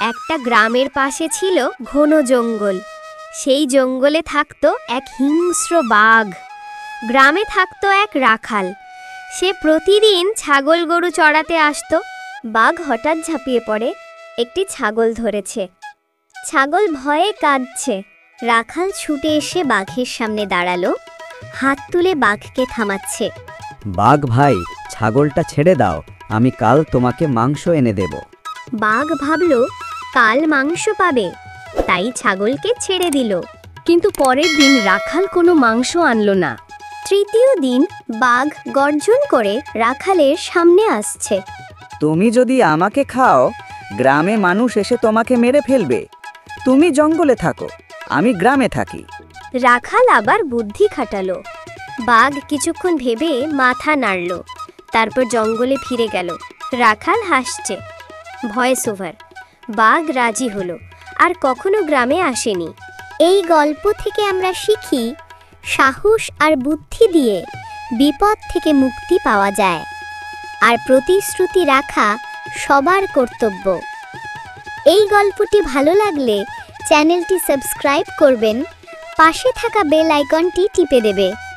একটা গ্রামের পাশে ছিল ঘন জঙ্গল। সেই জঙ্গলে থাকতো এক হিংস্র বাঘ। গ্রামে থাকতো এক রাখাল। সে প্রতিদিন ছাগল গরু চড়াতে আসতো। বাঘ হঠাৎ ঝাঁপিয়ে পড়ে, একটি ছাগল ধরেছে। ছাগল ভয়ে কাঁদছে। রাখাল ছুটে এসে বাঘের সামনে দাঁড়ালো, হাত তুলে বাঘকে থামাচ্ছে। বাঘ ভাই, ছাগলটা ছেড়ে দাও, আমি কাল তোমাকে মাংস এনে দেব। বাঘ ভাবল কাল মাংস পাবে, তাই ছাগলকে ছেড়ে দিল। কিন্তু পরের দিন রাখাল কোনো মাংস আনলো না। তৃতীয় দিন বাঘ গর্জন করে রাখালের সামনে আসছে। তুমি যদি আমাকে খাও, গ্রামে মানুষ এসে তোমাকে মেরে ফেলবে। তুমি জঙ্গলে থাকো, আমি গ্রামে থাকি। রাখাল আবার বুদ্ধি খাটালো। বাঘ কিছুক্ষণ ভেবে মাথা নাড়ল, তারপর জঙ্গলে ফিরে গেল। রাখাল হাসছে। Voice over. বাঘ রাজি হলো, আর কখনো গ্রামে আসেনি। এই গল্প থেকে আমরা শিখি, সাহস আর বুদ্ধি দিয়ে বিপদ থেকে মুক্তি পাওয়া যায়, আর প্রতিশ্রুতি রাখা সবার কর্তব্য। এই গল্পটি ভালো লাগলে চ্যানেলটি সাবস্ক্রাইব করবেন, পাশে থাকা বেল আইকনটি টিপে দেবে।